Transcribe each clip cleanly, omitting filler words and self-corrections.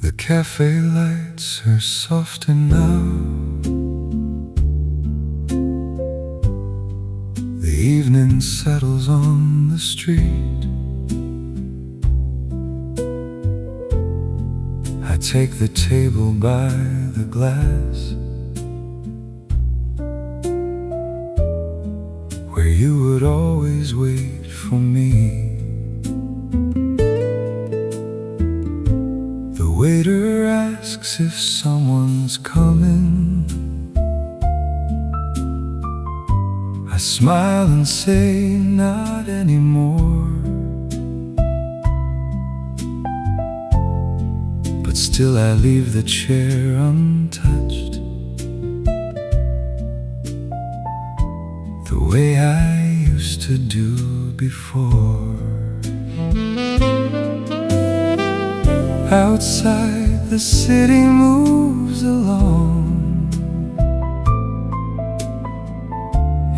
The cafe lights are softer now. The evening settles on the street. I take the table by the glass, where you would always wait for me. The waiter asks if someone's coming. I smile and say, not anymore. But still I leave the chair untouched, the way I used to do before. Outside, the city moves along.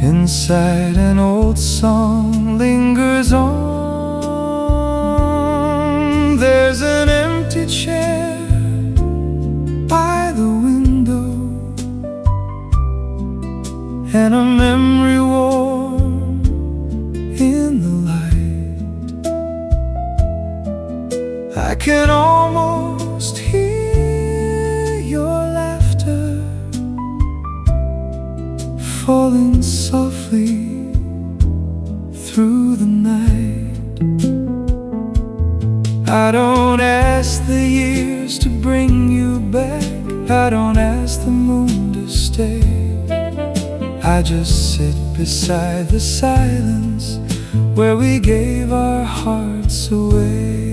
Inside, an old song lingers on. There's an empty chair by the window, and a memory warm in the light. I can almost hear your laughter falling softly through the night. I don't ask the years to bring you back. I don't ask the moon to stay. I just sit beside the silence where we gave our hearts away.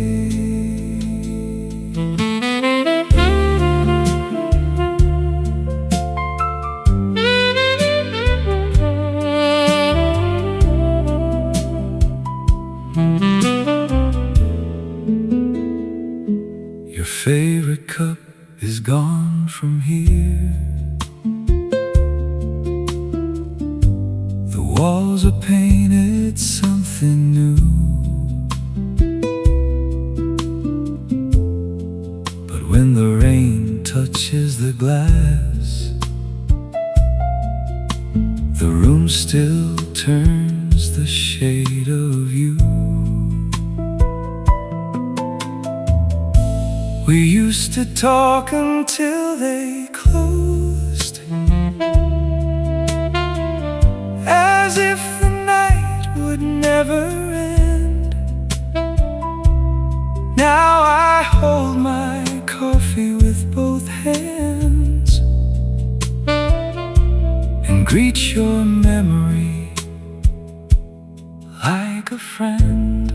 Your favorite cup is gone from here. The walls are painted something new, but when the rain touches the glass, the room still turns the shade of you. We used to talk until they closed, as if the night would never end. Now I hold my coffee with both hands and greet your memory like a friend.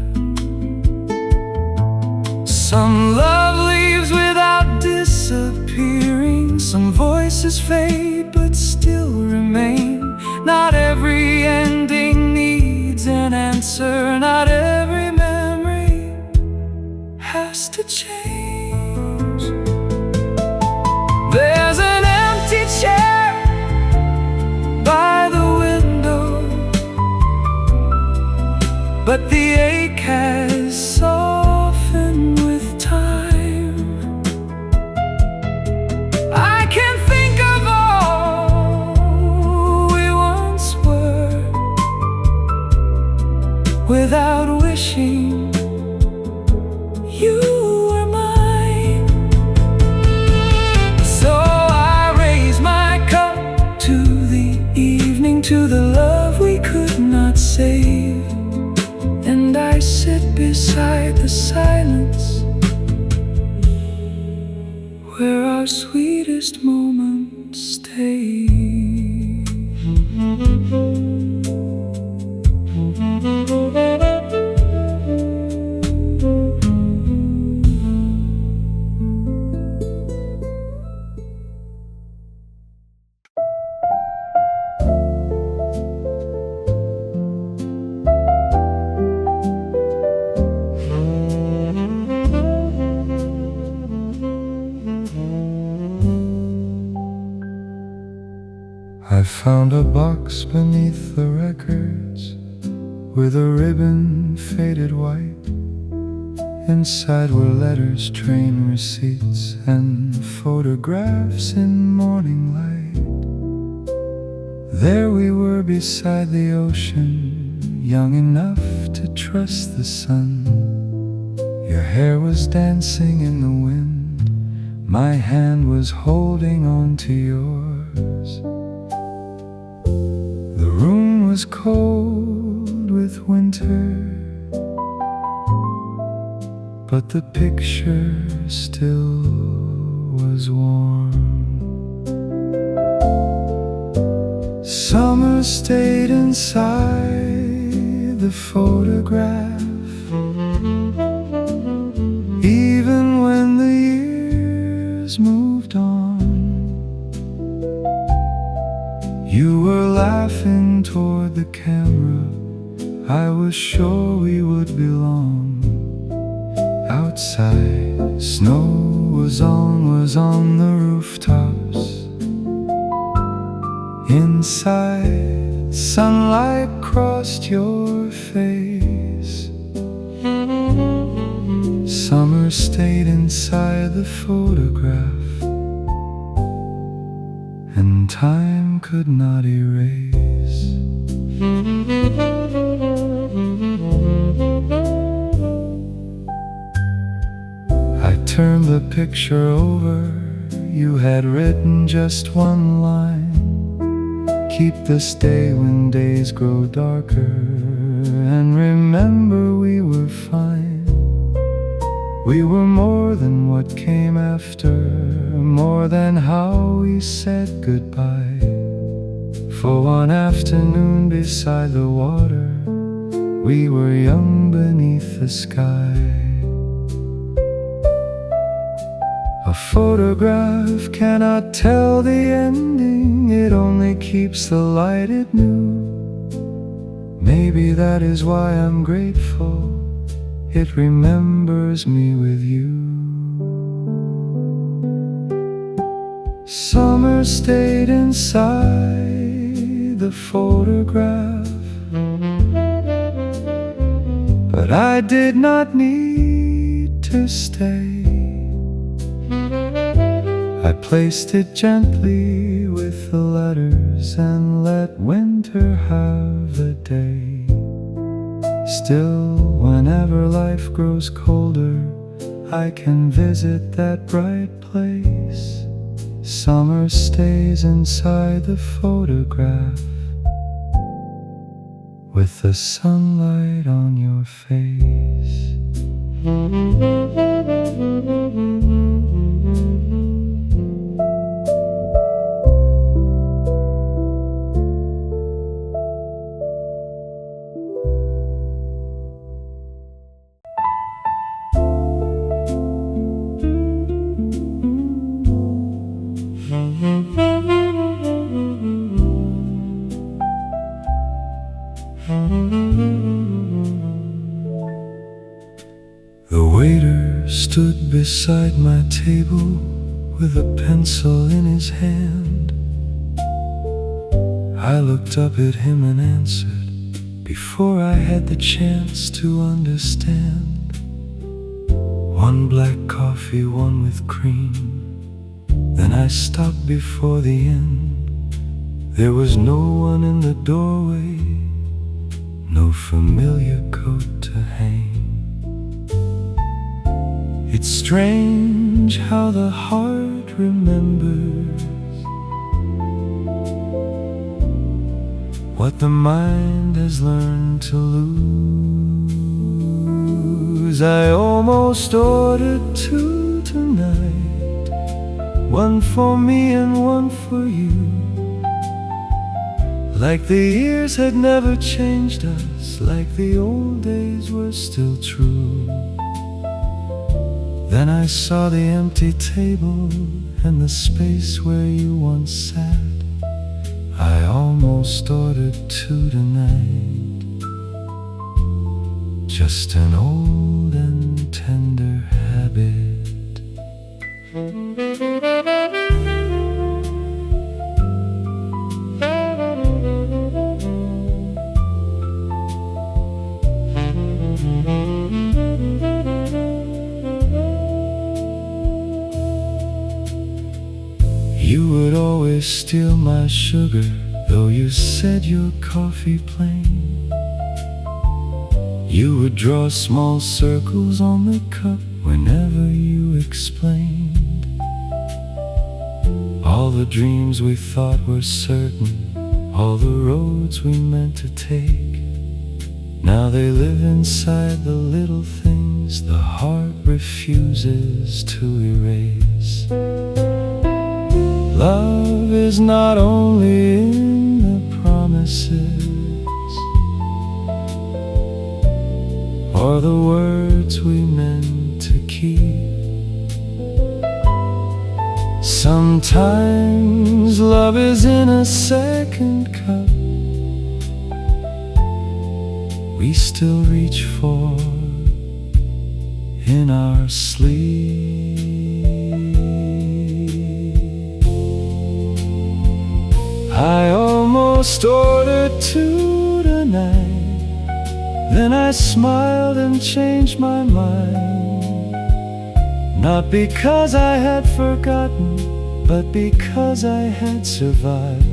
Some love leaves without disappearing. Some voices fade but still remain. Not every ending needs an answer. Not every memory has to change. There's an empty chair by the window, but the ache has softened with time. I can think of all we once were without wishing you were mine. So I raise my cup to the evening, to the love we could not save, and I sit beside the silence where our sweetest moments stay. found a box beneath the records with a ribbon faded white. Inside were letters, train receipts, and photographs in morning light. There we were beside the ocean, young enough to trust the sun. Your hair was dancing in the wind, my hand was holding on to yours. The room was cold with winter, but the picture still was warm. Summer stayed inside the photograph, even when the years moved on. You were laughing toward the camera, I was sure we would belong. Outside, snow was on the rooftops. Inside, sunlight crossed your face. Summer stayed inside the photograph, and time could not erase. I turned the picture over, you had written just one line. Keep this day when days grow darker, and remember we were fine. We were more than what came after, more than how we said goodbye. For one afternoon beside the water, we were young beneath the sky. A photograph cannot tell the ending, it only keeps the light it knew. Maybe that is why I'm grateful, it remembers me with you. Summer stayed inside the photograph, but I did not need to stay. I placed it gently with the letters and let winter have the day. Still, whenever life grows colder, I can visit that bright place. Summer stays inside the photograph, with the sunlight on your face. The waiter stood beside my table with a pencil in his hand. I looked up at him and answered before I had the chance to understand. One black coffee, one with cream. Then I stopped before the end. There was no one in the doorway, no familiar coat to hang. It's strange how the heart remembers what the mind has learned to lose. I almost ordered two tonight, one for me and one for you, like the years had never changed us, like the old days were still true. Then I saw the empty table and the space where you once sat. I almost ordered two tonight, just an old and tender habit. always steal my sugar, though you said your coffee plain. You would draw small circles on the cup whenever you explained all the dreams we thought were certain, all the roads we meant to take. Now they live inside the little things the heart refuses to erase. Love is not only in the promises or the words we meant to keep. Sometimes love is in a second cup we still reach for in our sleep. I almost ordered two tonight, then I smiled and changed my mind. Not because I had forgotten, but because I had survived.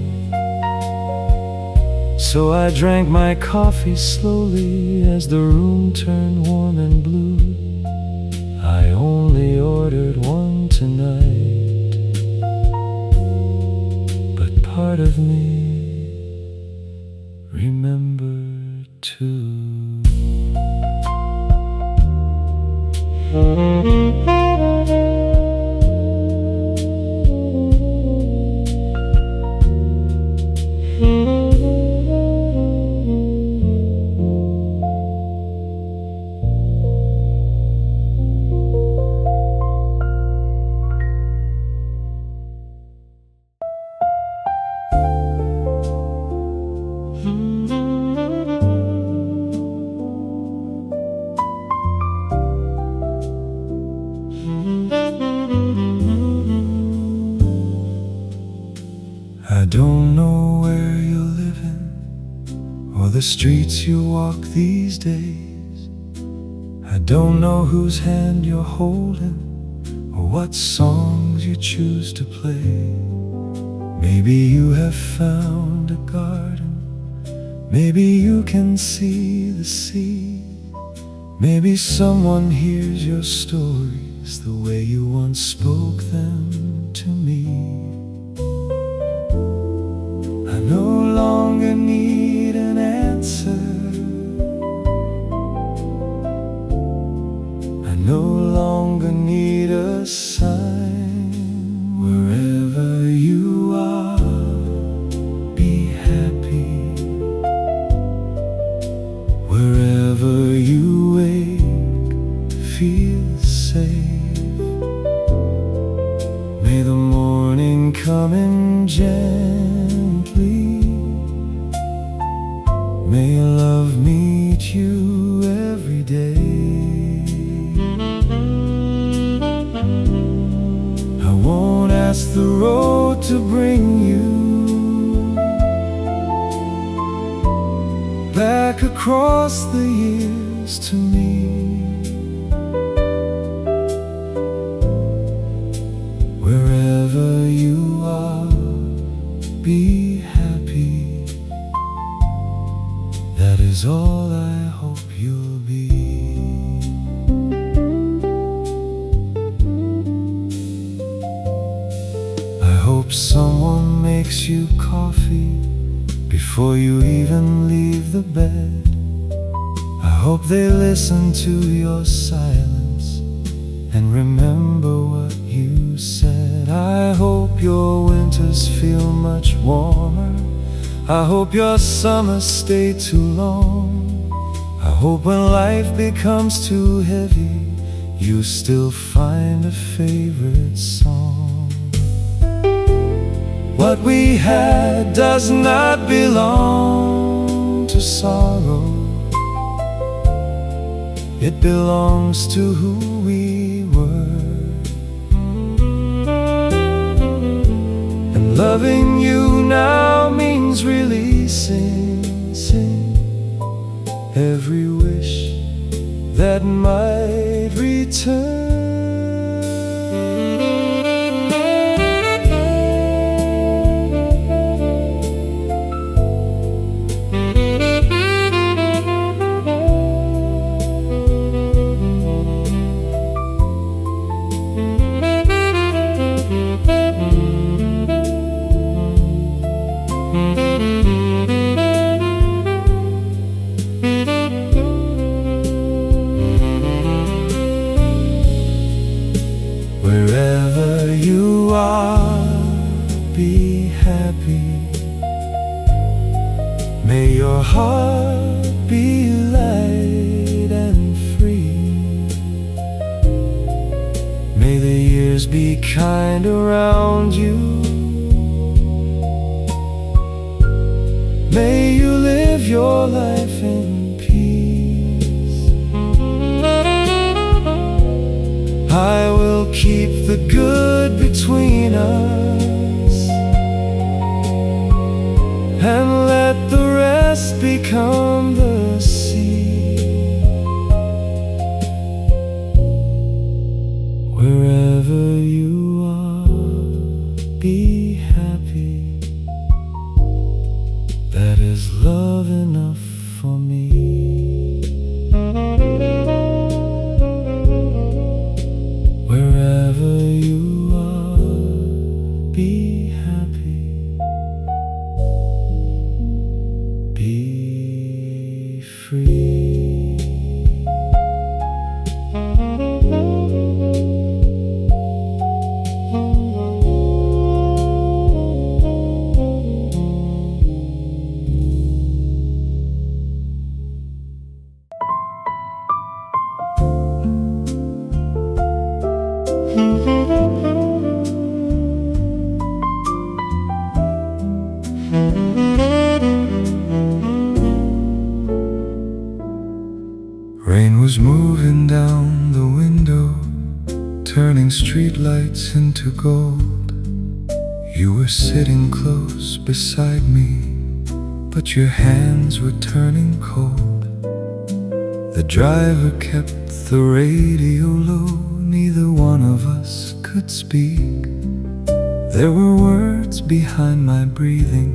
So I drank my coffee slowly as the room turned warm and blue. I only ordered one tonight, but part of me remembered too. I don't know where you're living or the streets you walk these days. I don't know whose hand you're holding or what songs you choose to play. Maybe you have found a garden, maybe you can see the sea. Maybe someone hears your stories the way you once spoke them to me. I no longer need an answer. I no longer need a sign. Wherever you are, be happy. Wherever you wake, feel safe. May the morning come in gently. May love meet you every day. I won't ask the road to bring you back across the years to me. Wherever you are, be happy. That is all I hope you'll be. I hope someone makes you coffee before you even leave the bed. I hope they listen to your silence and remember what you said. I hope your winters feel much warmer. I hope your summers stay too long. I hope when life becomes too heavy, you still find a favorite song. What we had does not belong to sorrow. It belongs to who we were. And loving you now means releasing every wish that might return. Others be kind around you. May you live your life in peace. I will keep the good between us and let the rest become the sea. Wherever you are, be happy. That is love enough for me. Wherever you are, be happy. Be free. Rain was moving down the window, turning streetlights into gold. You were sitting close beside me, but your hands were turning cold. The driver kept the radio low, neither one of us could speak. There were words behind my breathing,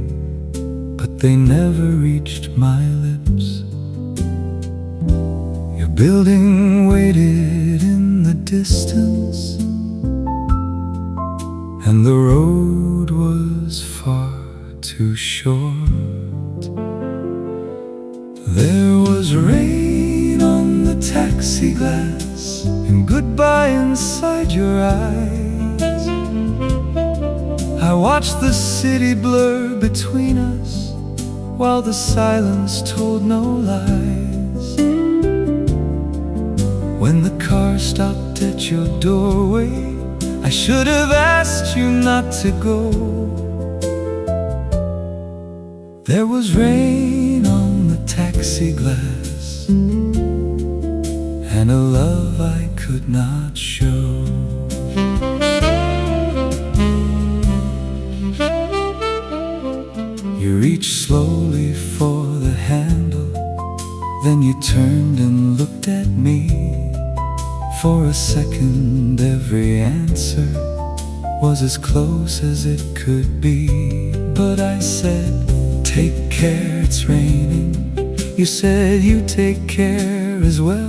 but they never reached my lips. Your building waited in the distance, and the road was far too short. There was rain on the taxi glass and goodbye inside your eyes. I watched the city blur between us while the silence told no lies. When the car stopped at your doorway, I should have asked you not to go. There was rain on the taxi glass and a love I could not show. You reached slowly for the handle, then you turned and looked at me. For a second every answer was as close as it could be. But I said, take care, it's raining. You said, you take care as well.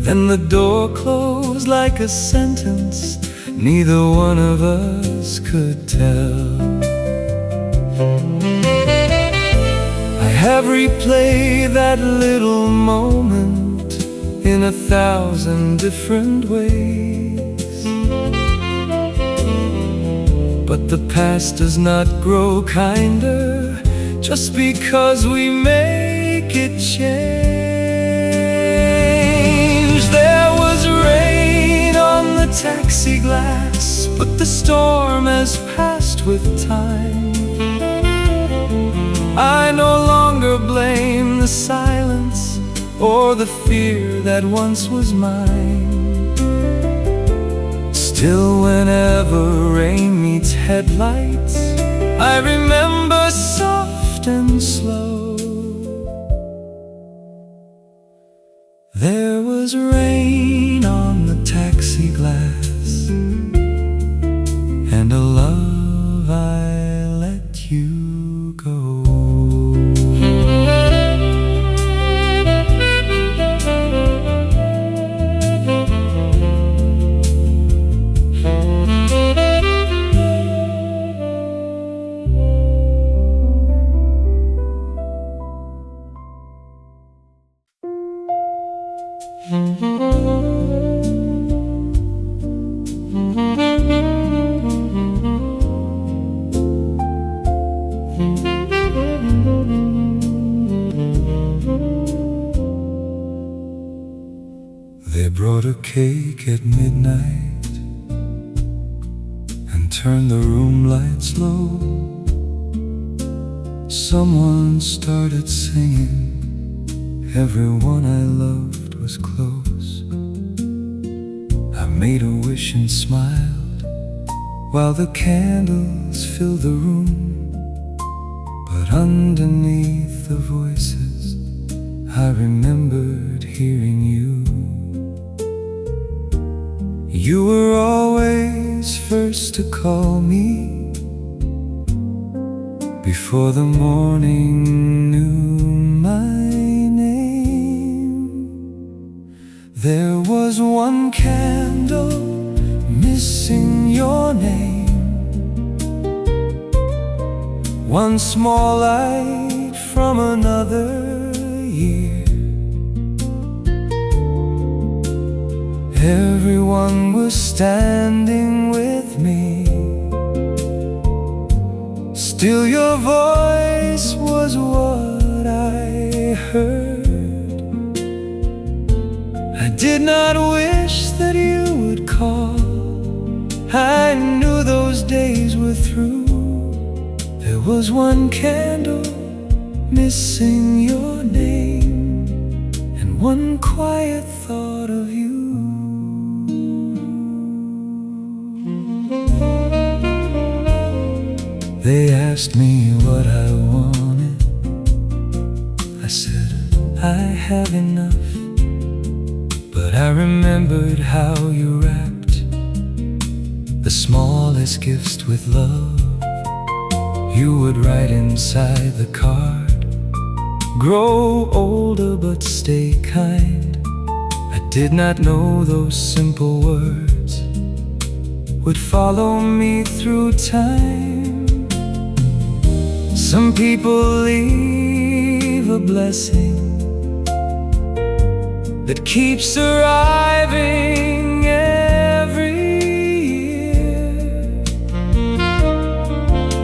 Then the door closed like a sentence neither one of us could tell. I have replayed that little moment in 1,000 different ways, but the past does not grow kinder just because we make it change. There was rain on the taxi glass, but the storm has passed with time. I no longer blame the silence or the fear that once was mine. Still, whenever rain meets headlights, I remember soft and slow. There was rain on the taxi glass and a love I let you go. They brought a cake at midnight turned the room lights low. Someone started singing. Everyone I loved was close. I made a wish and smiled while the candles filled the room. But underneath the voices, I remembered hearing you. You were always first to call me before the morning knew my name. There was one candle missing your name, one small light from another year. Everyone was standing with me. Still your voice was what I heard. I did not wish that you would call. I knew those days were through. There was one candle missing your name, and one quiet thought of you. They asked me what I wanted. I said, I have enough. But I remembered how you wrapped the smallest gifts with love. You would write inside the card, grow older but stay kind. I did not know those simple words would follow me through time. Some people leave a blessing that keeps arriving every year,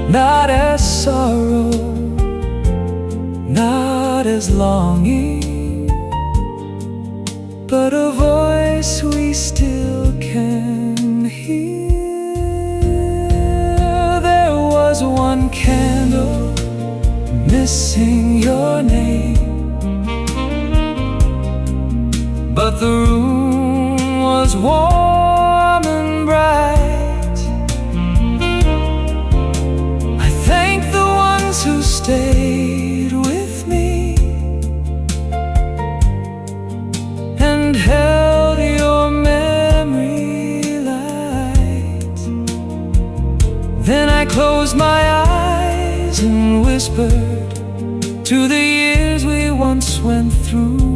not as sorrow, not as longing, but a voice we still can hear. There was one candle missing your name, but the room was warm and bright. I thank the ones who stayed with me and held your memory light. Then I closed my eyes and whispered to the years we once went through.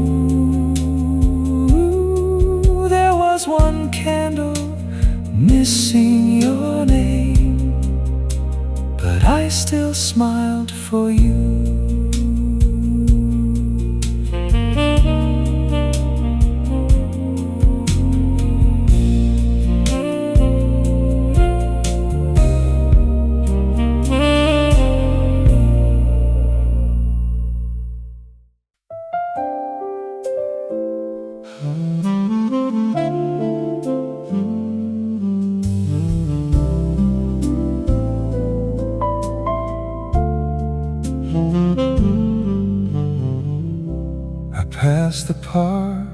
There was one candle missing your name, but I still smiled for you. Past the park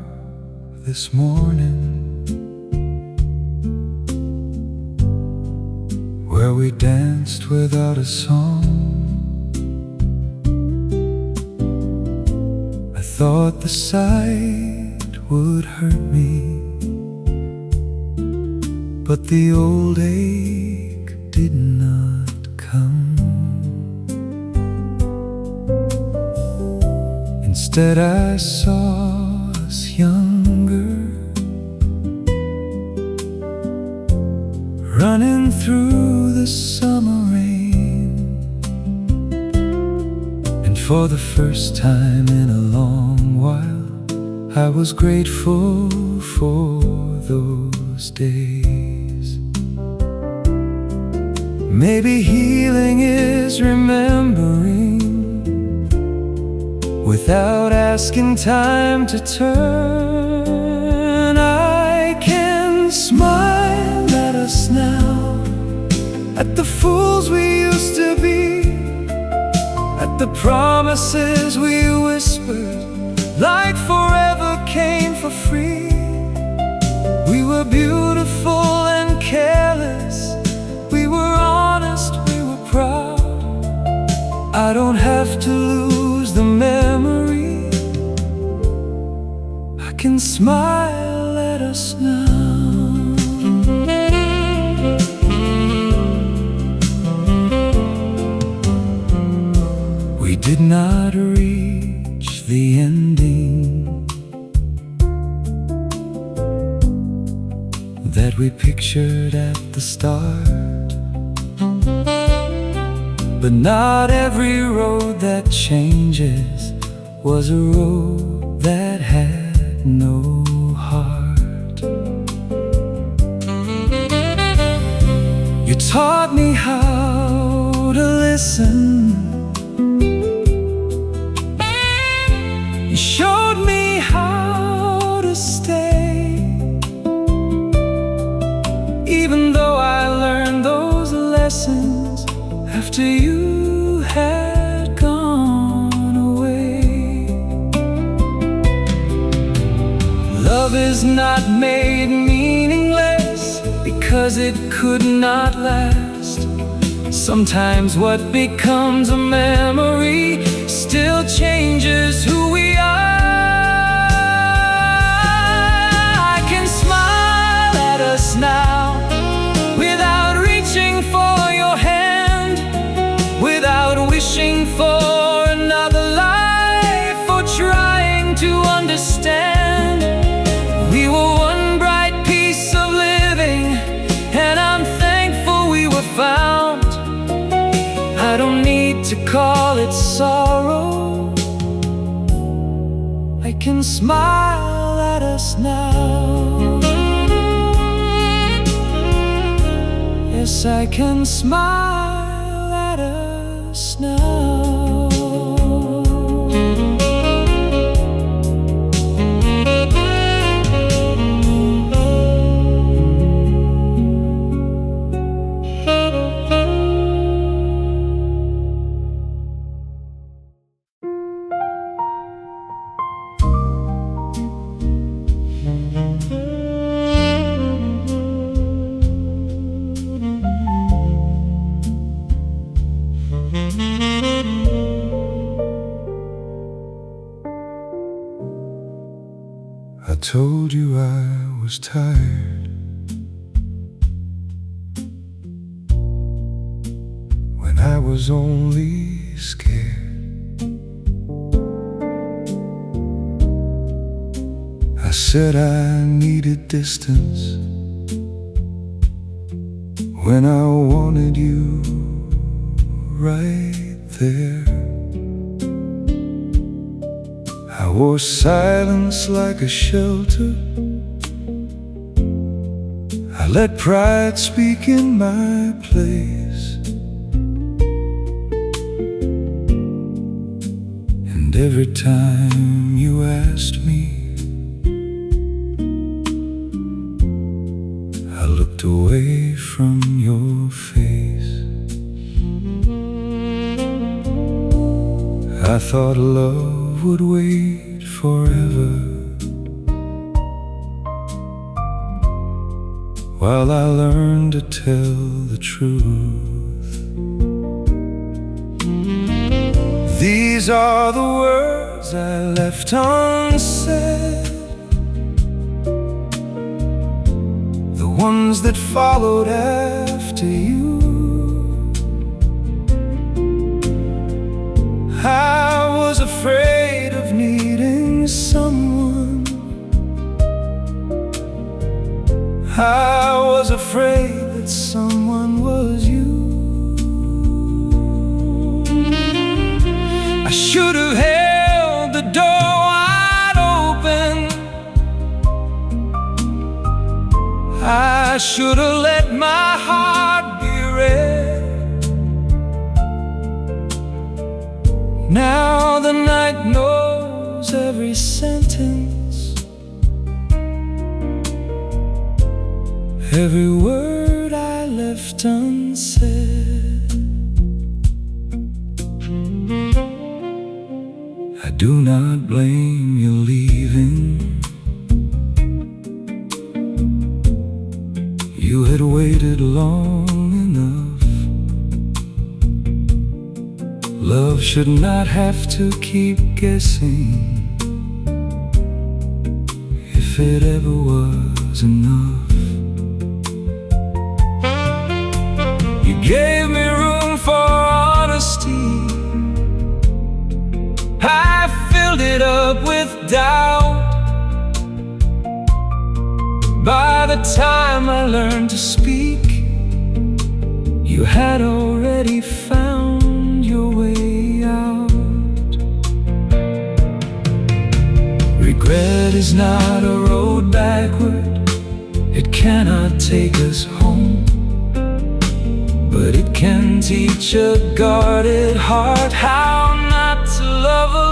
this morning where we danced without a song. I thought the sight would hurt me, but the old ache did not come. Instead I saw us younger, running through the summer rain. And for the first time in a long while, I was grateful for those days. Maybe healing is remembering without asking time to turn. I can smile at us now The promises we whispered like forever came for free. We were beautiful and careless, we were honest, we were proud. I don't have to lose the memory, I can smile at us now. We did not reach the ending that we pictured at the start, but not every road that changes was a road that had no heart. You taught me how to listen, you showed me how to stay. Even though I learned those lessons after you had gone away. Love is not made meaningless because it could not last. Sometimes what becomes a memory still changes who we are. I can smile at us now without reaching for your hand, without wishing for another life or trying to understand. We were one bright piece of living, and I'm thankful we were found. I don't need to call it sorrow, I can smile at us now. Yes, I can smile at us now. I told you I was tired when I was only scared. I said I needed distance when I wanted you right there. I wore silence like a shelter, I let pride speak in my place. And every time you asked me, I looked away from your face. I thought love would wait forever while I learned to tell the truth. These are the words I left unsaid, the ones that followed after you. I was afraid of needing someone, I was afraid that someone was you. I should have held the door wide open, I should have let my heart be read. Now the night knows every sentence, every word I left unsaid. do not blame you leaving. You had waited long enough. Love should not have to keep guessing if it ever was enough. You gave me room for honesty. I filled it up with doubt. By the time I learned to speak, you had already found your way out. Regret is not a road backward. It cannot take us home, but it can teach a guarded heart how not to love alone.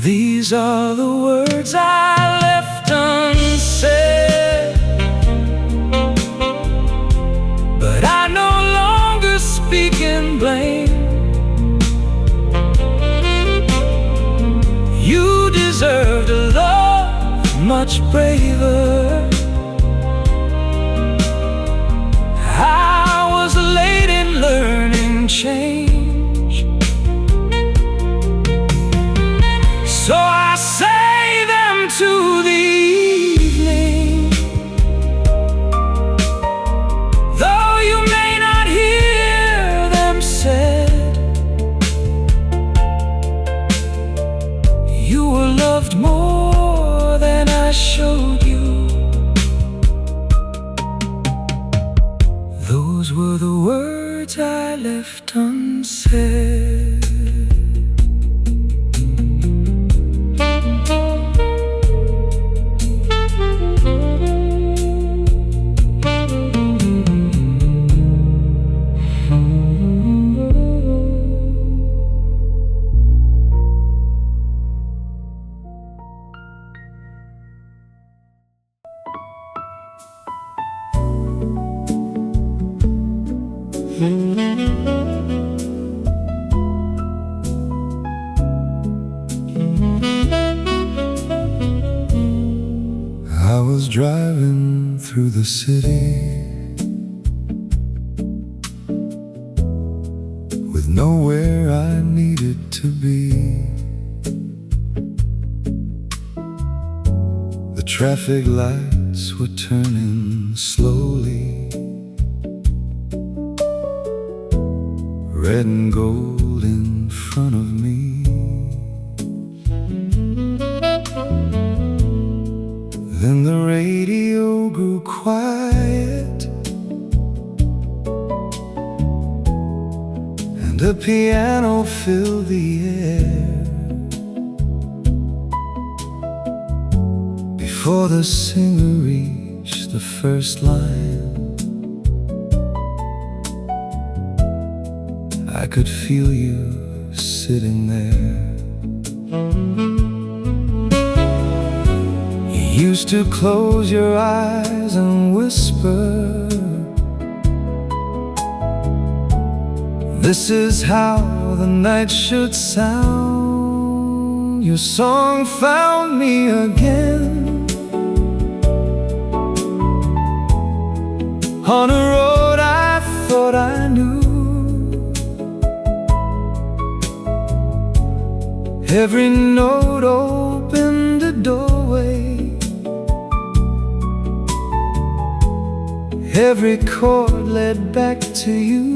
These are the words I left unsaid, but I no longer speak in blame. You deserved a love much braver. I was late in learning change, so I say them to the evening, though you may not hear them said. You were loved more than I showed you. Those were the words I left unsaid. I was driving through the city with nowhere I needed to be. The traffic lights were turning slowly, red and gold in front of me. Then the radio grew quiet, and a piano filled the air. Before the singer reached the first line, I could feel you sitting there. You used to close your eyes and whisper, this is how the night should sound. Your song found me again, on a road I thought I knew. Every note opened a doorway, every chord led back to you.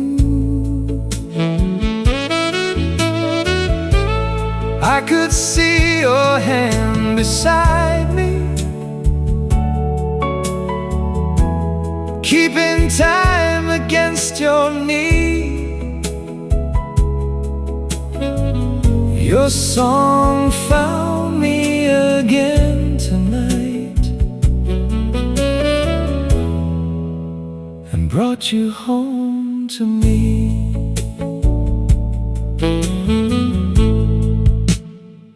I could see your hand beside me, keeping time against your knee. Your song found me again tonight and brought you home to me.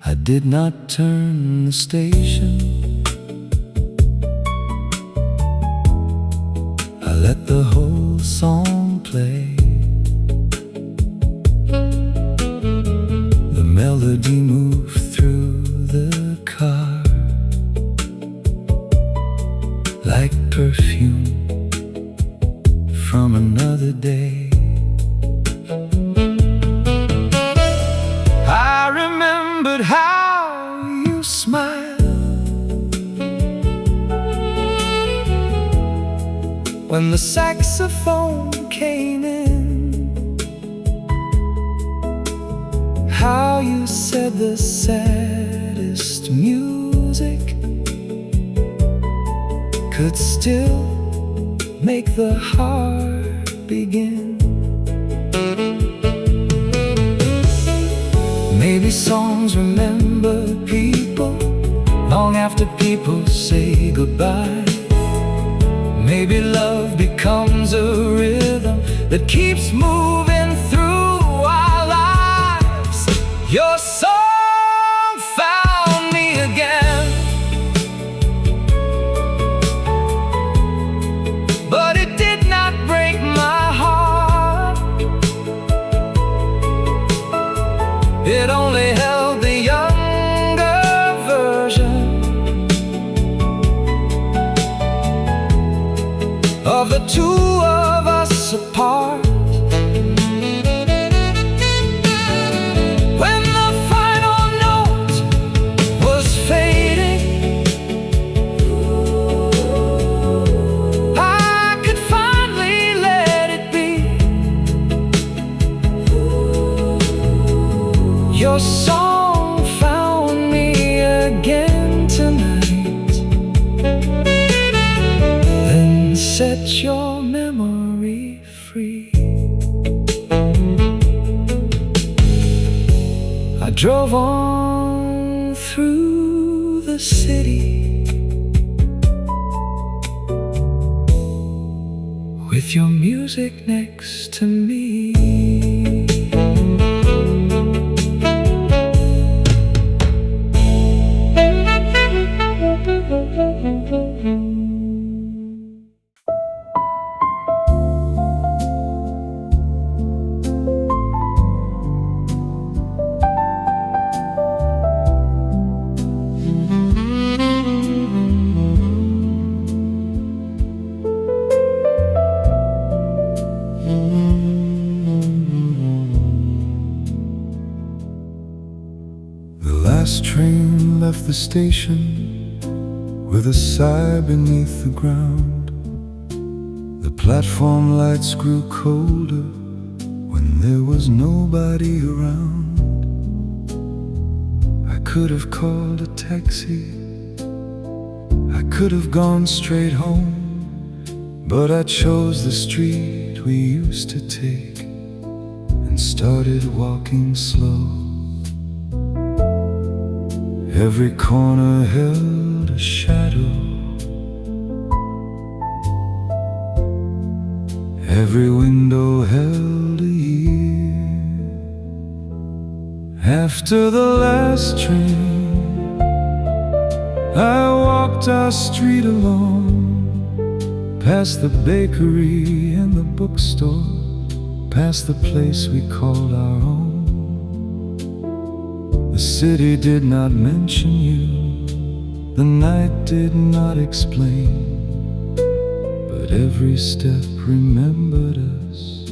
I did not turn the station, I let the whole song play. like perfume from another day. I remembered how you smiled when the saxophone came in, how you said the saddest music could still make the heart begin. Maybe songs remember people long after people say goodbye. Maybe love becomes a rhythm that keeps moving through our lives. Your song found me again, but it did not break my heart. It only held the younger version of the two of us apart. When the final note was fading, I could finally let it be. Your song found me again tonight, then set your memory free. I drove on through the city with your music next to me. last train left the station with a sigh beneath the ground. The platform lights grew colder when there was nobody around. I could have called a taxi, I could have gone straight home, but I chose the street we used to take and started walking slow. Every corner held a shadow, every window held a year. After the last train, I walked our street alone, past the bakery and the bookstore, past the place we called our own. The city did not mention you, the night did not explain, but every step remembered us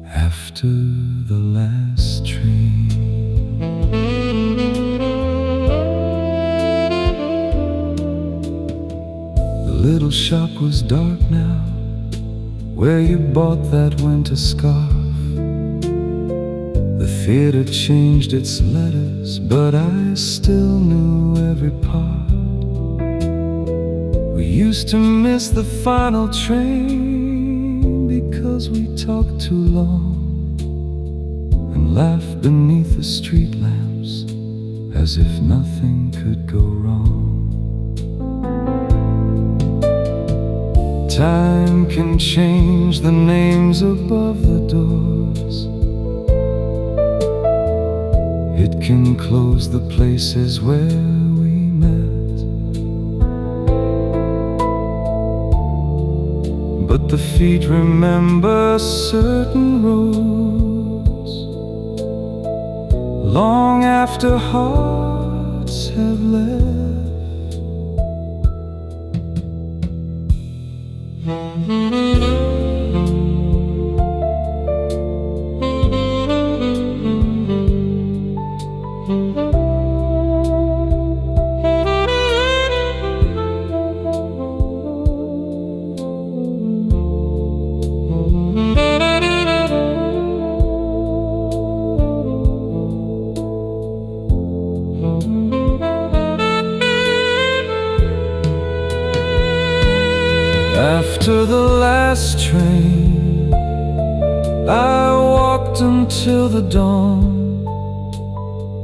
after the last train. The little shop was dark now, where you bought that winter scarf. The theater changed its letters, but I still knew every part. We used to miss the final train because we talked too long and laughed beneath the street lamps as if nothing could go wrong. Time can change the names above the doors, it can close the places where we met, but the feet remember certain roads long after hearts have left. After the last train, I walked until the dawn,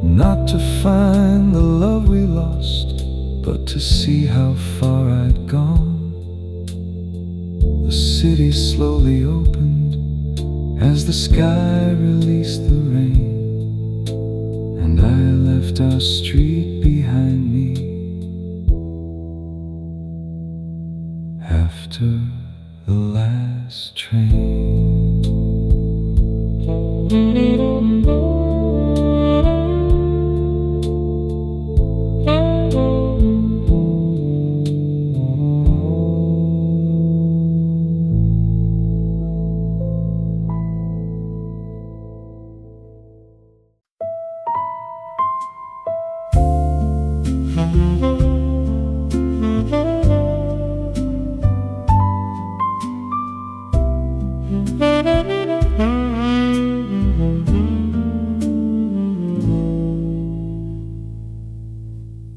not to find the love we lost, but to see how far I'd gone. The city slowly opened as the sky released the rain, and I left our street behind me. After the last train,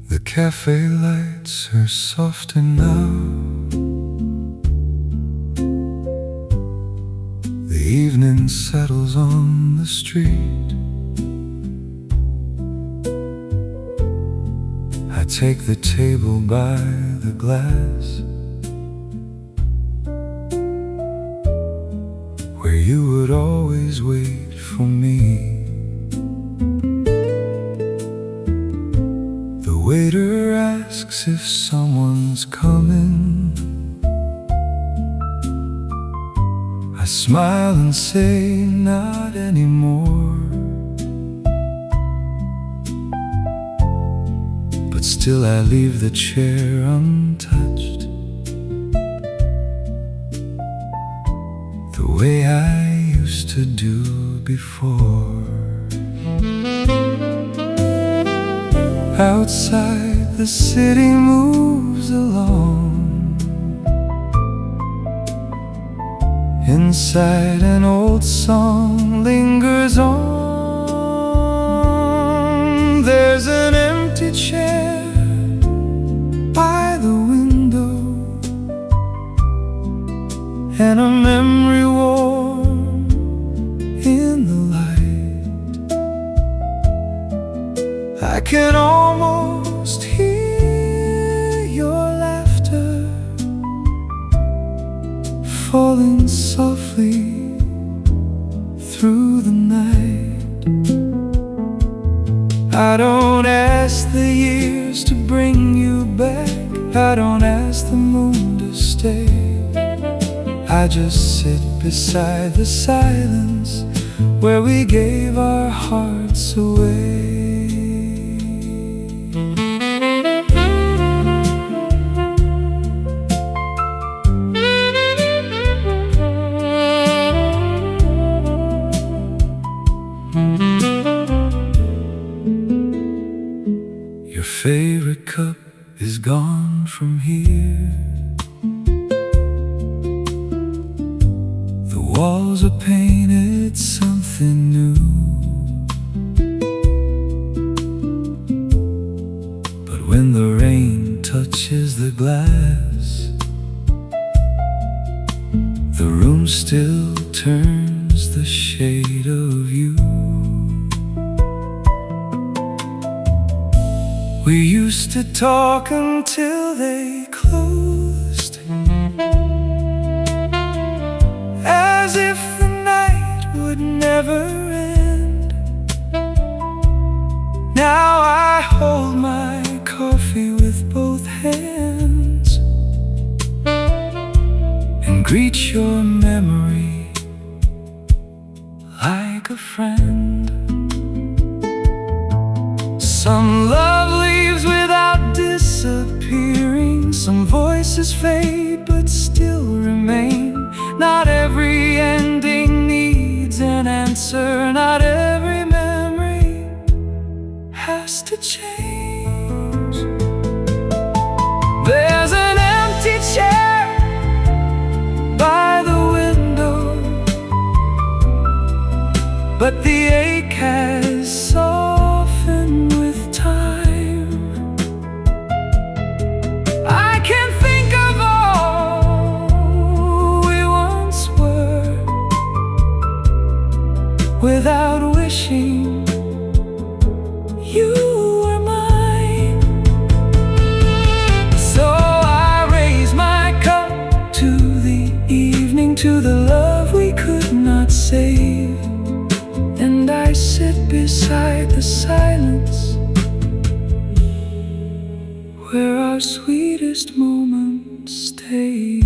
the cafe lights are softer now. The evening settles on the street. I take the table by the glass, where you would always wait for me. The waiter asks if someone's coming. I smile and say not anymore, but still I leave the chair untouched, the way I used to do before. Outside, the city moves along. Inside, an old song lingers on. There's an empty chair by the window, and a memory warm in the light. I can almost hear your laughter falling softly through the night. I don't ask the years to bring you back, I don't ask the moon to stay. I just sit beside the silence where we gave our hearts away. Your favorite cup is gone from here. The walls are painted something new, but when the rain touches the glass, the room still turns the shade of you. We used to talk until they closed, as if the night would never end. Now I hold my coffee with both hands and greet your memory like a friend. Some love leaves without disappearing, some voices fade but still remain. Not every ending needs an answer, not every memory has to change. There's an empty chair by the window, but the ache has softened with time. I can think of all to the love we could not save. And I sit beside the silence where our sweetest moments stay.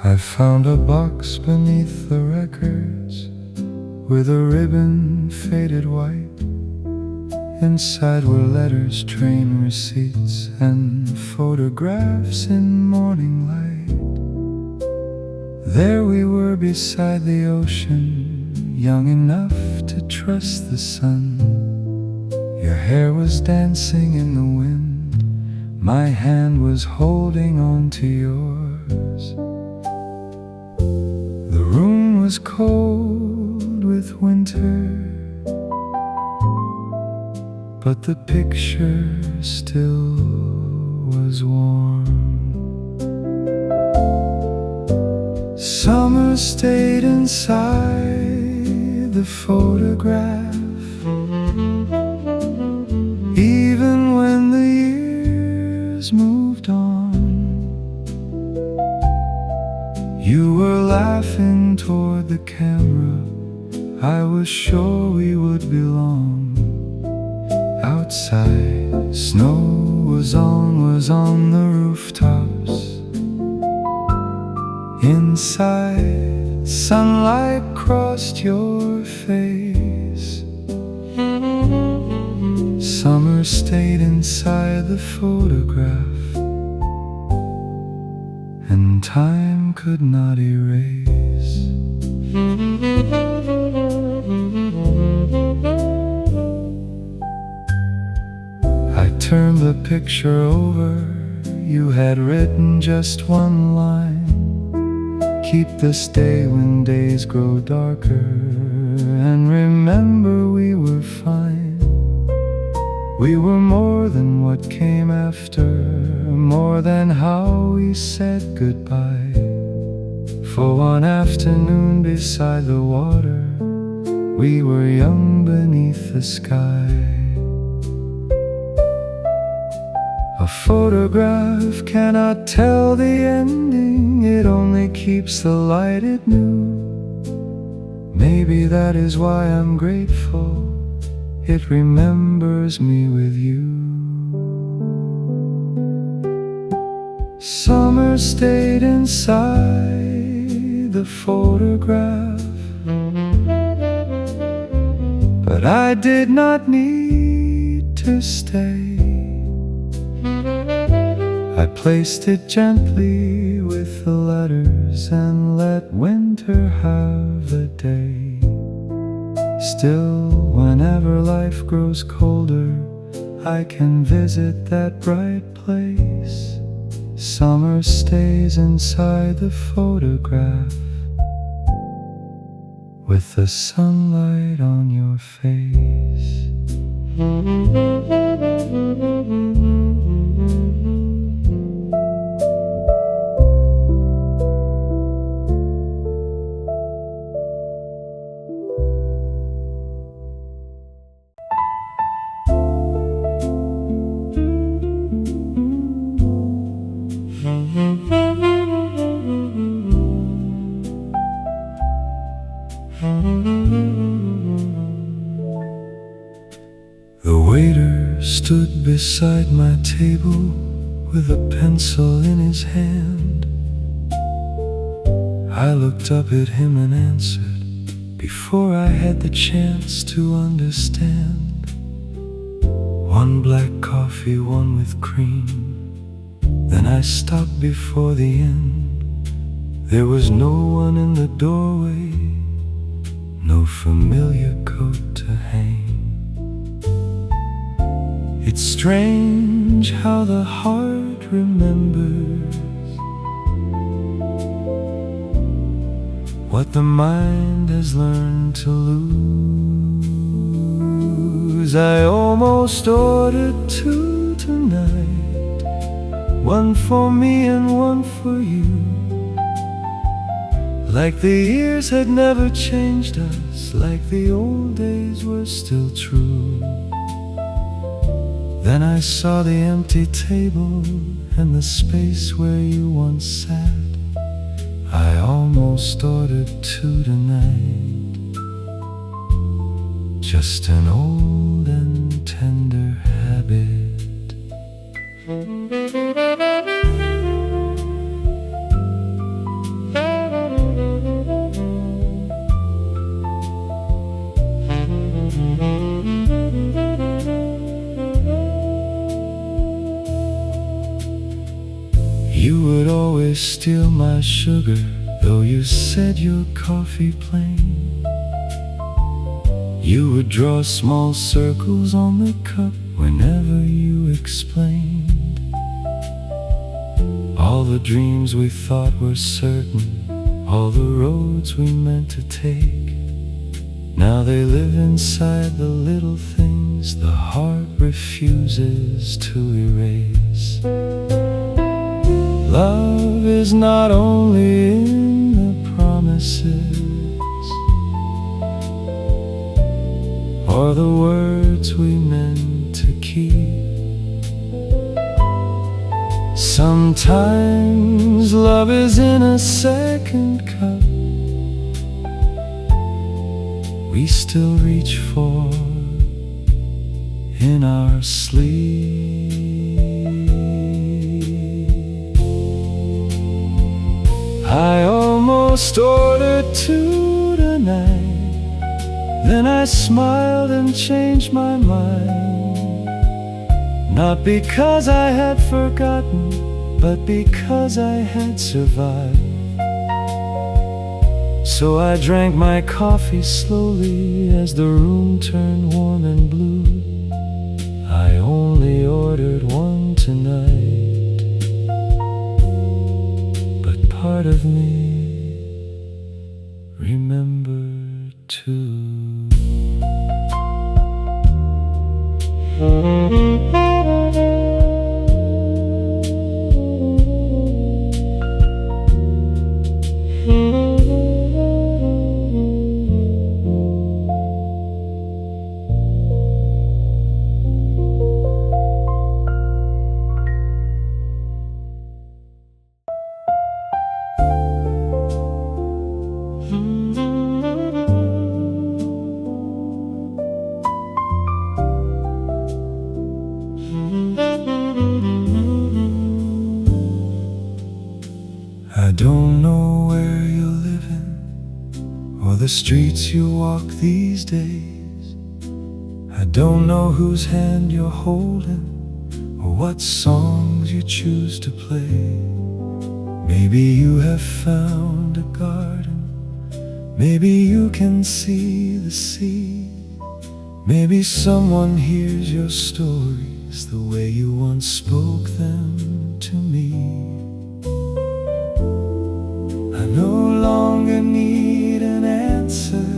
I found a box beneath the records with a ribbon faded white. Inside were letters, train receipts, and photographs in morning light. There we were beside the ocean, young enough to trust the sun. Your hair was dancing in the wind, my hand was holding on to yours. The room was cold with winter, but the picture still was warm. Summer stayed inside the photograph, even when the years moved on. You were laughing toward the camera, I was sure we would belong. Outside, snow was on the rooftops. Inside, sunlight crossed your face. Summer stayed inside the photograph, and time could not erase. I turned the picture over, you had written just one line. Keep this day when days grow darker, and remember we were fine. We were more than what came after, more than how we said goodbye. For one afternoon beside the water, we were young beneath the sky. A photograph cannot tell the ending, it only keeps the light it knew. Maybe that is why I'm grateful, it remembers me with you. Summer stayed inside the photograph, but I did not need to stay. I placed it gently with the letters and let winter have the day. Still, whenever life grows colder, I can visit that bright place. Summer stays inside the photograph, with the sunlight on your face. The waiter stood beside my table with a pencil in his hand. I looked up at him and answered before I had the chance to understand. One black coffee, one with cream. Then I stopped before the end. There was no one in the doorway, no familiar coat to hang. It's strange how the heart remembers what the mind has learned to lose. I almost ordered two tonight, one for me and one for you, like the years had never changed us, like the old days were still true. Then I saw the empty table and the space where you once sat. I almost ordered two tonight, just an old and tender habit. You would always steal my sugar, though you said your coffee plain. You would draw small circles on the cup whenever you explained all the dreams we thought were certain, all the roads we meant to take. Now they live inside the little things the heart refuses to erase. Love is not only in the promises or the words we meant to keep. Sometimes love is in a second cup we still reach for in our sleep. I almost ordered two tonight, then I smiled and changed my mind. Not because I had forgotten, but because I had survived. So I drank my coffee slowly as the room turned warm and blue. I only ordered one tonight, but part of me remembered too. I don't know where you're living or the streets you walk these days. I don't know whose hand you're holding or what songs you choose to play. Maybe you have found a garden, maybe you can see the sea. Maybe someone hears your stories the way you once spoke them to me. I no longer need an answer,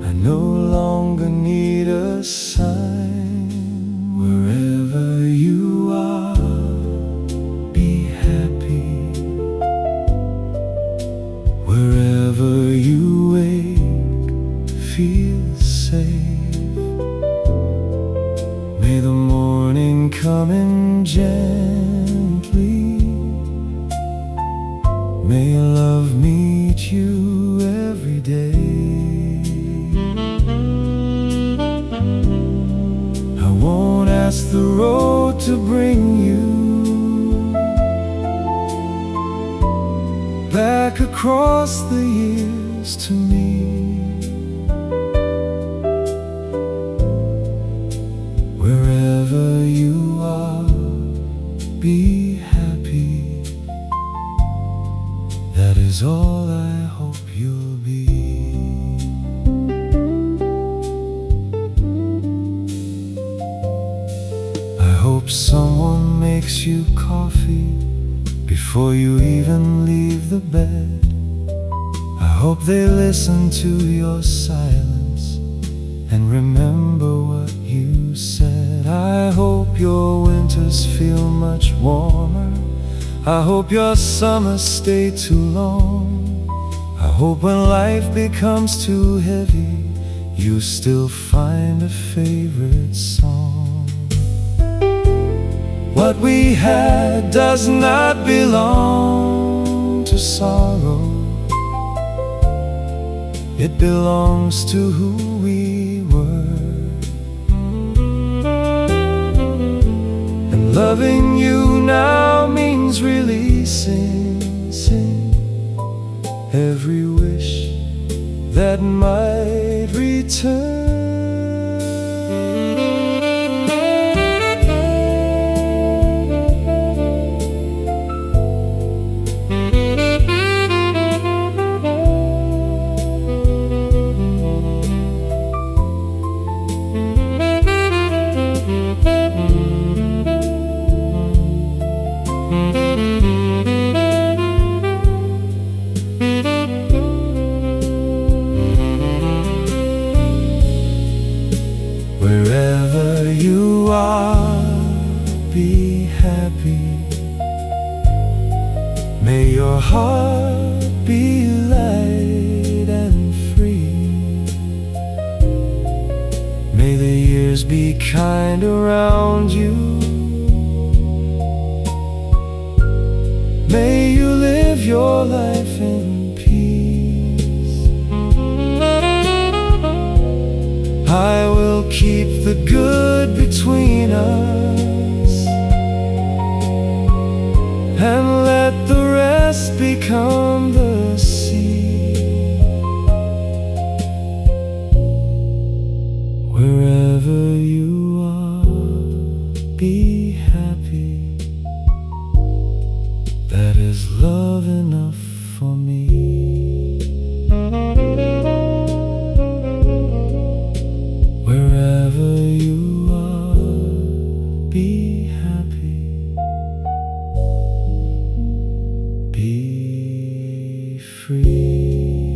I no longer need a sign. Wherever you are, be happy. Wherever you wake, feel safe. May the morning come in gently. May love meet you every day. I won't ask the road to bring you back across the years to me. Wherever you are, be happy. That is all I hope you'll be. I hope someone makes you coffee before you even leave the bed. I hope they listen to your silence and remember what you said. I hope your winters feel much warmer. I hope your summers stay too long. I hope when life becomes too heavy, you still find a favorite song. What we had does not belong to sorrow. It belongs to who we were. And loving you now means releasing every wish that might return. Wherever you are, be happy. May your heart be light and free. May the years be kind around you. May you live your life in peace. I will keep the good between us and let the rest become the sea. Wherever you are, be happy. That is love enough for me. Wherever you are, be happy, be free.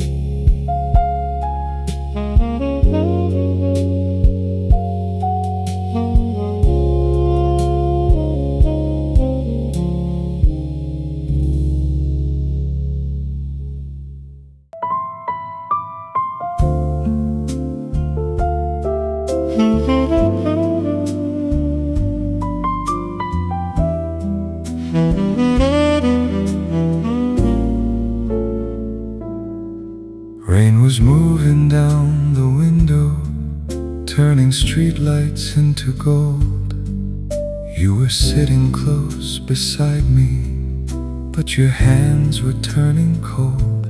Rain was moving down the window, turning streetlights into gold. You were sitting close beside me, but your hands were turning cold.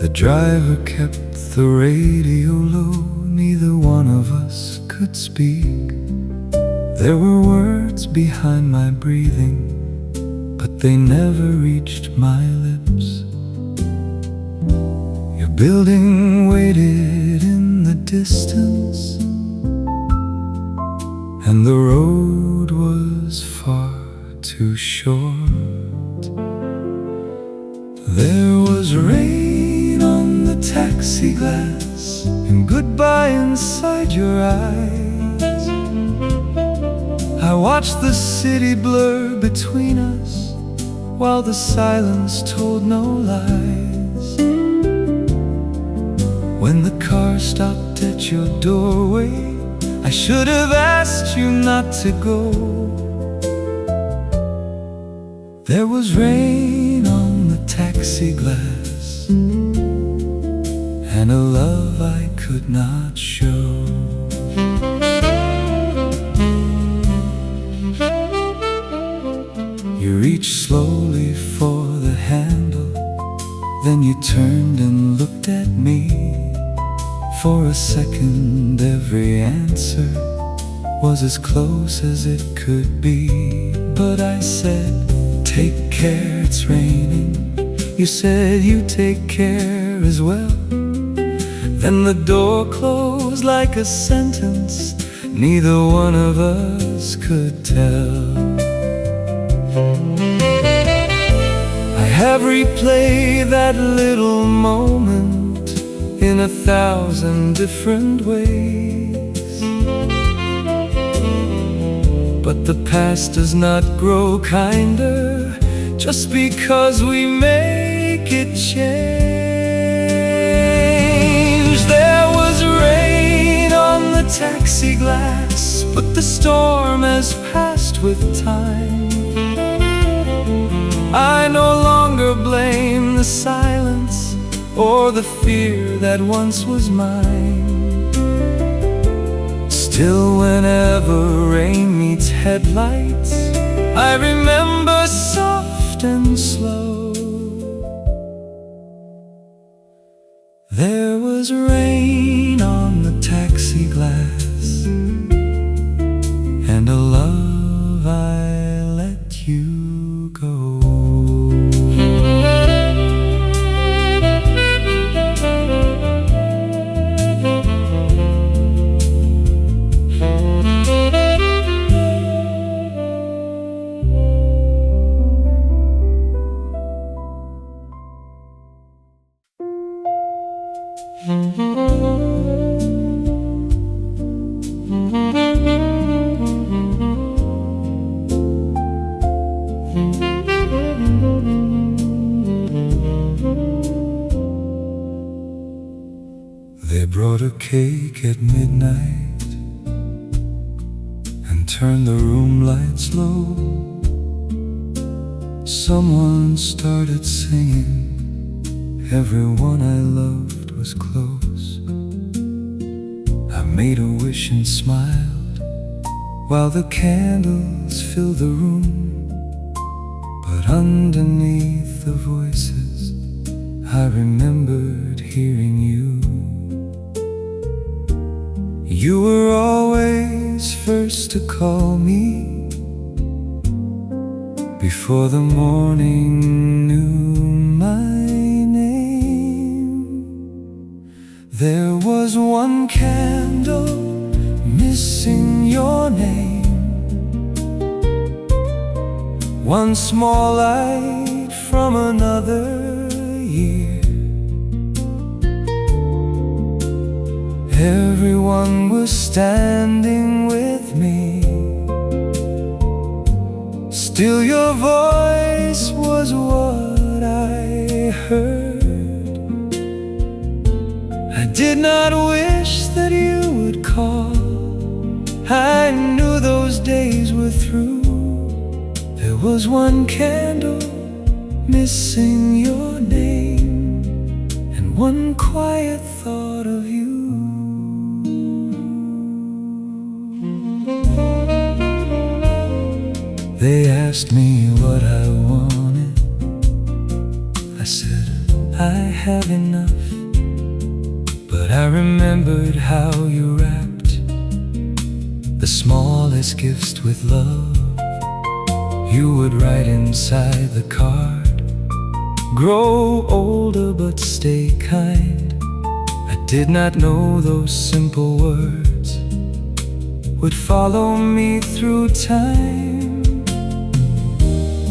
The driver kept the radio low, neither one of us could speak. There were words behind my breathing, but they never reached my lips. Your building waited in the distance, and the road was far too short. There was rain on the taxi glass and goodbye inside your eyes. I watched the city blur between us while the silence told no lies. When the car stopped at your doorway, I should have asked you not to go. There was rain on the taxi glass and a love I could not show. You reached slowly for the handle, then you turned and looked at me. For a second every answer was as close as it could be. But I said, take care, it's raining. You said you take care as well. Then the door closed like a sentence neither one of us could tell. have replayed that little moment in 1,000 different ways. But the past does not grow kinder just because we make it change. There was rain on the taxi glass, but the storm has passed with time. I no longer blame the silence or the fear that once was mine. Still, whenever rain meets headlights, I remember soft and slow. There was rain on the taxi glass, and a love I let you go. They brought a cake at midnight and turned the room lights low. Someone started singing, everyone I loved was close. I made a wish and smiled while the candles filled the room. But underneath the voices, I remembered hearing you. You were always first to call me before the morning knew my name. There was one candle missing your name, one small light from another year. Everyone was standing with me, still your voice was what I heard. I did not wish that you would call, I knew those days were through. There was one candle missing your name, and one quiet thought of you. They asked me what I wanted. I said, I have enough. But I remembered how you wrapped the smallest gifts with love. You would write inside the card, grow older but stay kind. I did not know those simple words would follow me through time.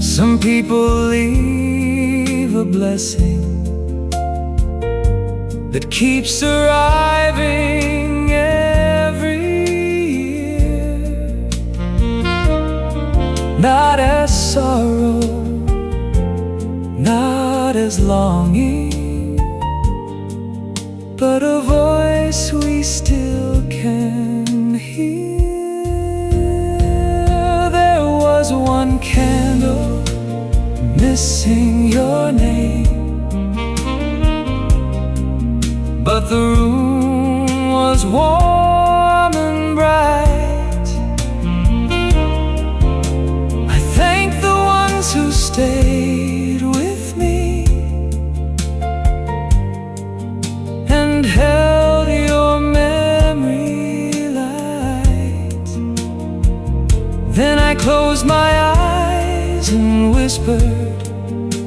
Some people leave a blessing that keeps arriving every year, not as sorrow, not as longing, but a voice we still can hear. There was one candle missing your name, but the room was warm and bright. I thank the ones who stayed with me and held your memory light. Then I closed my eyes and whispered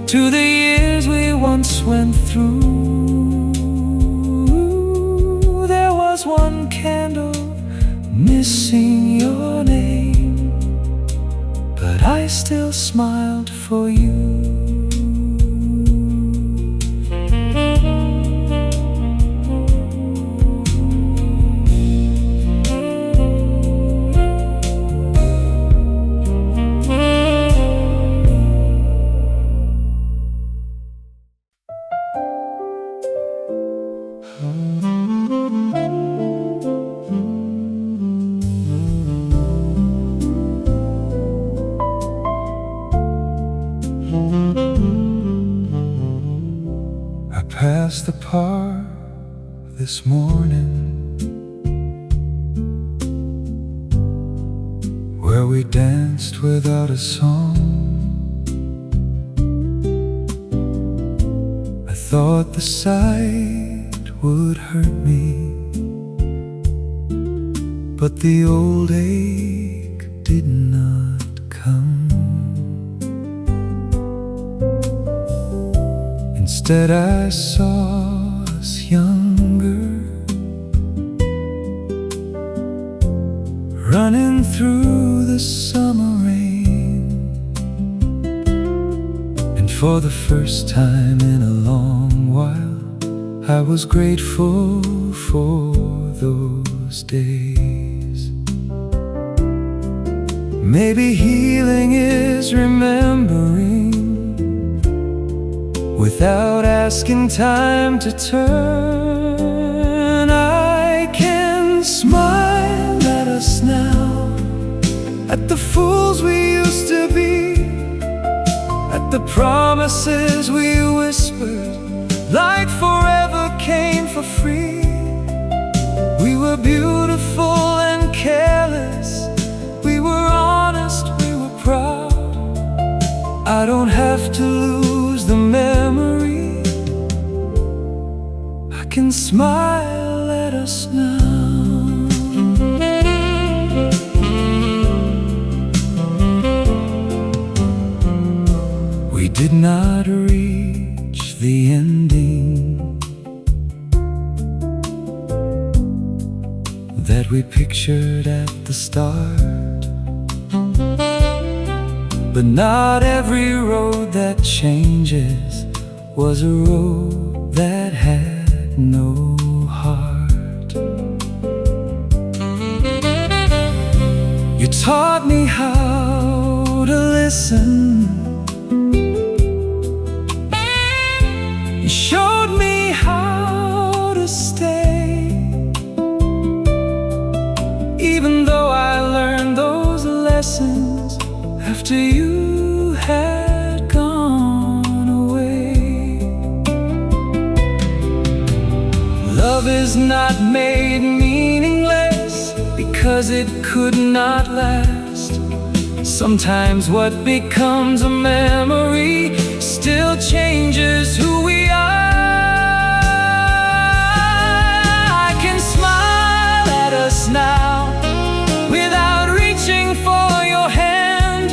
to the years we once went through. There was one candle missing your name, but I still smiled for you. the park this morning, where we danced without a song. I thought the sight would hurt me, but the old ache did not come. Instead I saw us younger, running through the summer rain. And for the first time in a long while, I was grateful for those days. Maybe healing is remembering without asking time to turn. I can smile at us now, at the fools we used to be, at the promises we whispered like forever came for free. We were beautiful and careless, we were honest, we were proud. I don't have to lose the memory, I can smile at us now. We did not reach the ending that we pictured at the start, but not every road that changes was a road that had no heart. You taught me how to listen, you showed me how to stay. Even though I learned those lessons after you had gone away. Love is not made meaningless because it could not last. Sometimes what becomes a memory still changes who we are. I can smile at us now without reaching for your hand,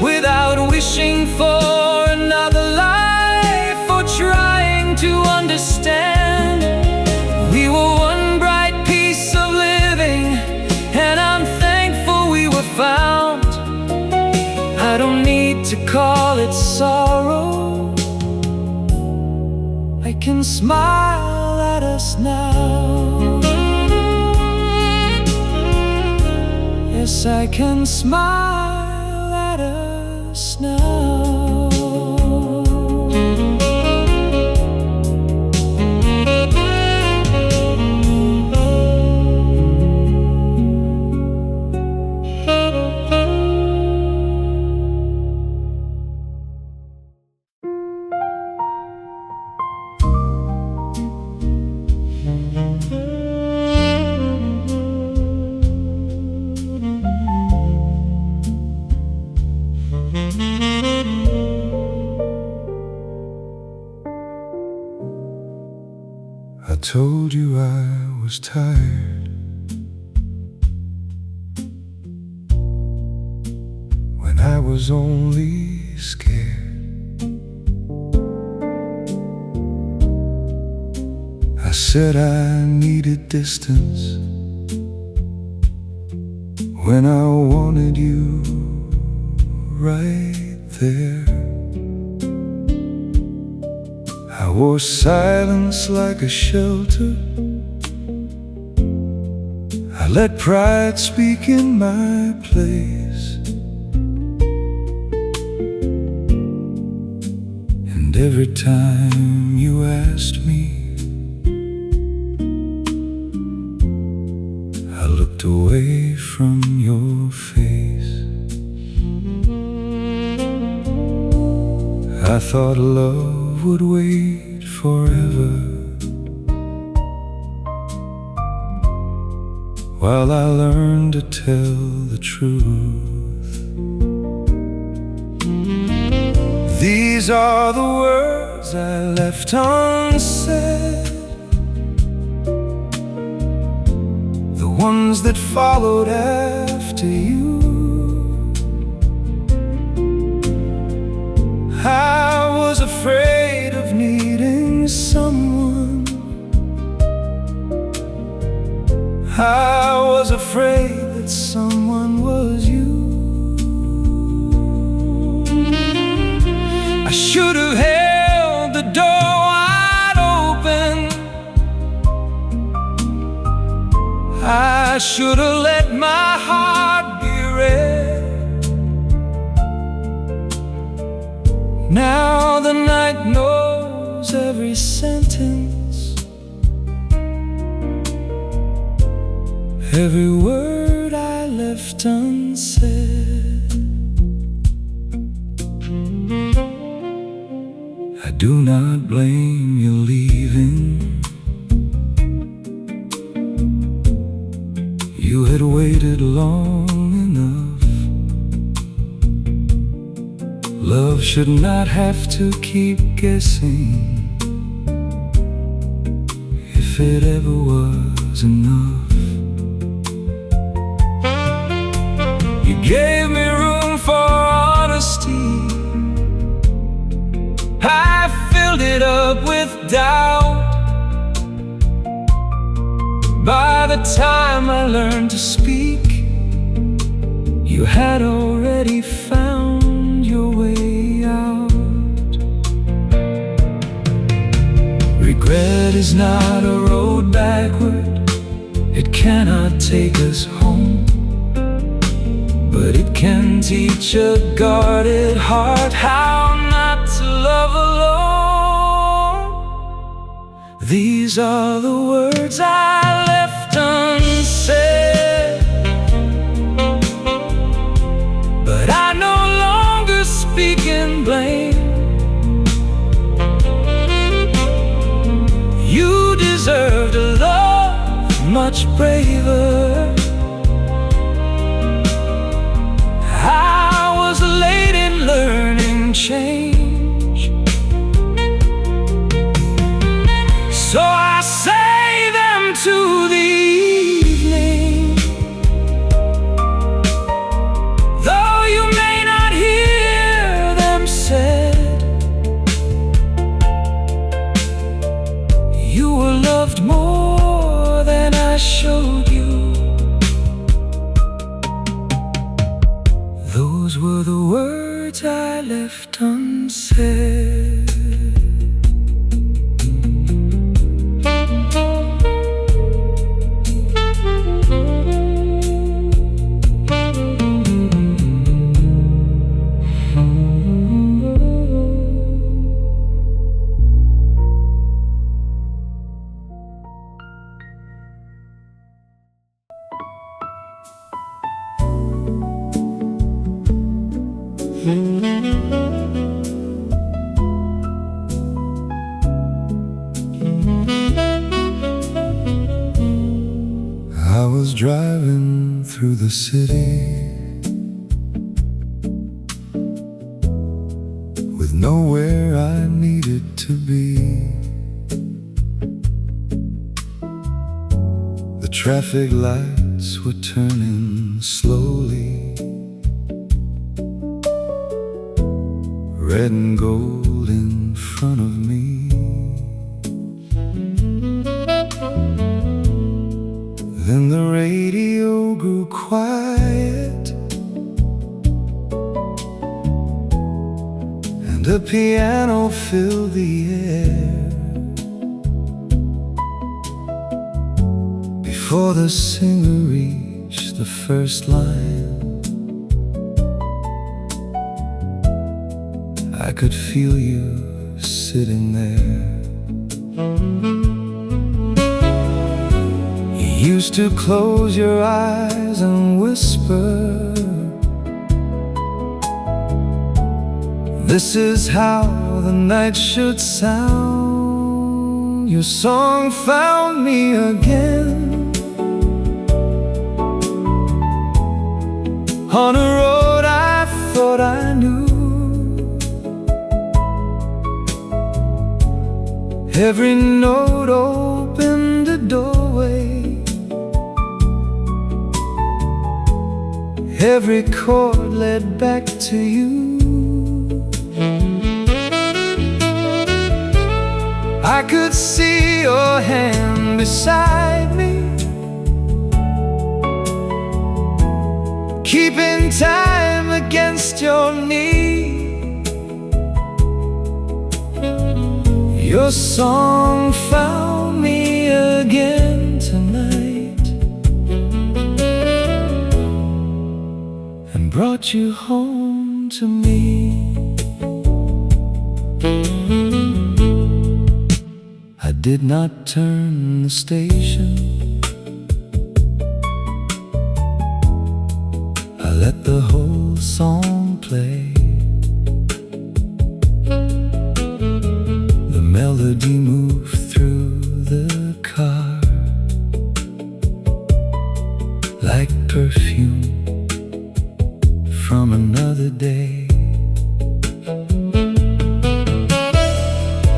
without wishing for another life or trying to understand. We were one bright piece of living, and I'm thankful we were found. I don't need to call it sorrow, I can smile at us now. Yes, I can smile at us now. I told you I was tired when I was only scared. I said I needed distance when I wanted you right there. I wore silence like a shelter, I let pride speak in my place. And every time you asked me, I looked away from your face. I thought love would wait forever, while I learn to tell the truth. These are the words I left unsaid, the ones that followed after you. I was afraid of needing someone, I was afraid that someone was you. I should have held the door wide open, I should have let my heart be read. Now the night knows every sentence, every word I left unsaid. I do not blame you leaving. You had waited long enough. Love should not have to keep guessing if it ever was enough. You gave me room for honesty, I filled it up with doubt. By the time I learned to speak, you had already found your way out. Regret is not a road backward, it cannot take us home, but it can teach a guarded heart how not to love alone. These are the words I left unsaid, but I no longer speak in blame. You deserved a love much braver. I was late in learning change, so I say them to the evening, though you may not hear them said. You were loved more than I showed you. Those were the words I left unsaid. I was driving through the city with nowhere I needed to be. The traffic lights were turning slowly, red and gold in front of me. Then the radio grew quiet, and a piano filled the air. Before the singer reached the first line, I could feel you sitting there. You used to close your eyes and whisper, "This is how the night should sound." Your song found me again on a road I thought I knew. Every note opened a doorway, every chord led back to you. I could see your hand beside me, keeping time against your knee. Your song found me again tonight and brought you home to me. I did not turn the station, I let the whole song play. The melody moved through the car like perfume from another day.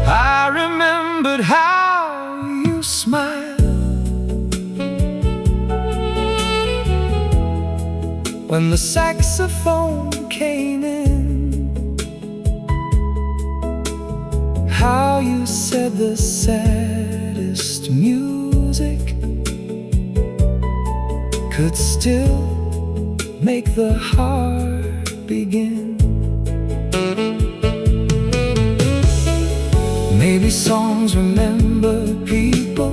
I remembered how you smiled when the saxophone came in, how you said the saddest music could still make the heart begin. Maybe songs remember people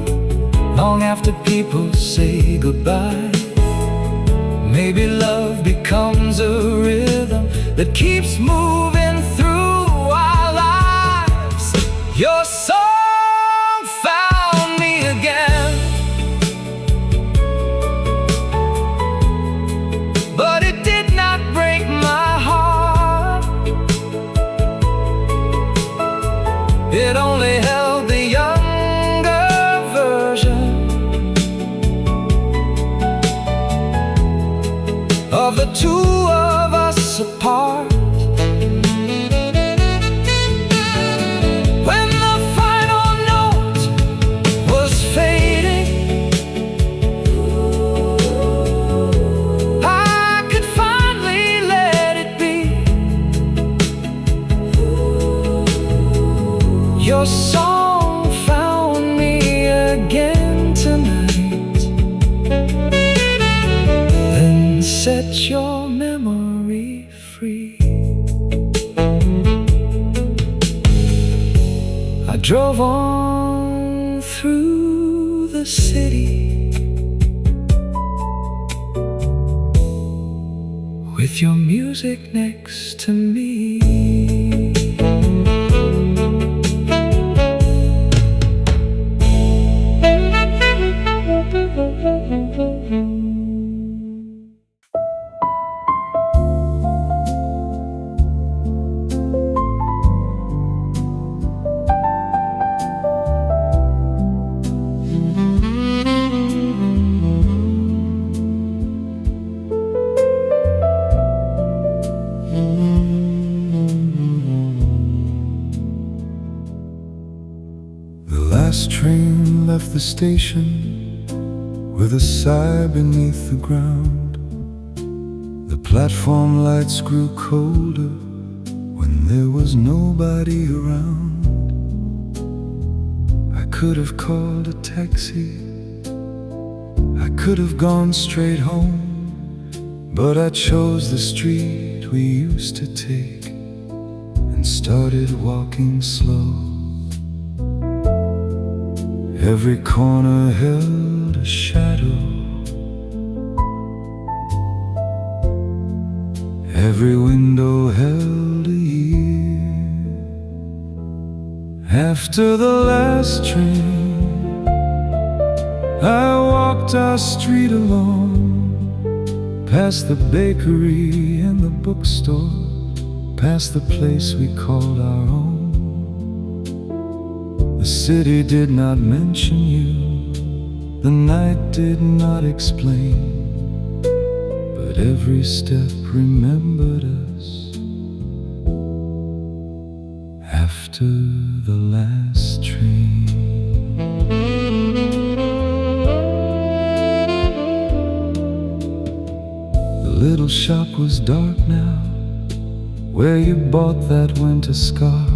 long after people say goodbye. Maybe love becomes a rhythm that keeps moving through our lives. Your song found me again, but it did not break my heart. It only held the younger version of the two of us apart. When the final note was fading, I could finally let it be. Your song found me again tonight, then set your memory free. I drove on through the city with your music next to me. The last train left the station with a sigh beneath the ground. The platform lights grew colder when there was nobody around. I could have called a taxi, I could have gone straight home, but I chose the street we used to take and started walking slow. Every corner held a shadow, every window held a year. After the last train, I walked our street alone, past the bakery and the bookstore, past the place we called our own. The city did not mention you, the night did not explain, but every step remembered us after the last train. The little shop was dark now, where you bought that winter scarf.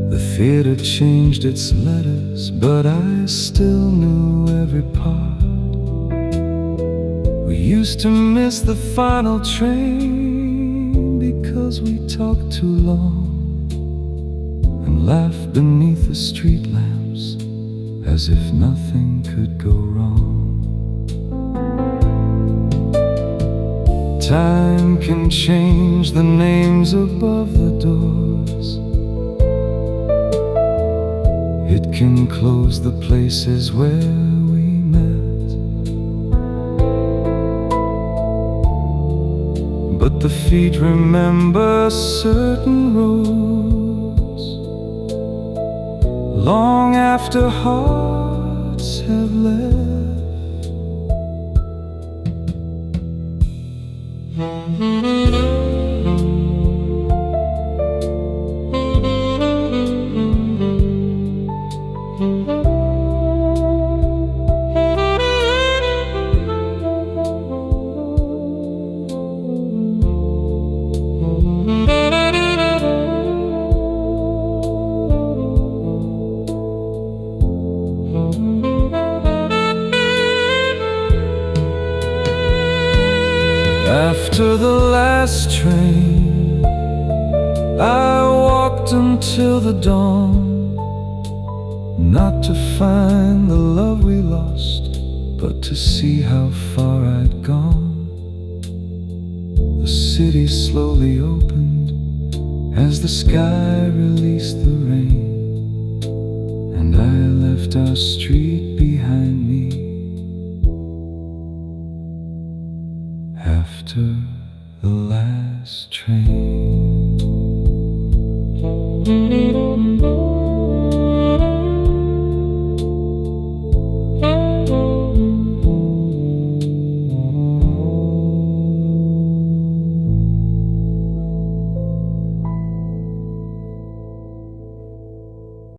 The theater changed its letters, but I still knew every part. We used to miss the final train because we talked too long, and laughed beneath the street lamps as if nothing could go wrong. Time can change the names above the doors, it can close the places where we met, but the feet remember certain roads long after hearts have left. After the last train, I walked until the dawn, not to find the love we lost, but to see how far I'd gone. The city slowly opened as the sky released the rain, and I left our street behind me after the last train.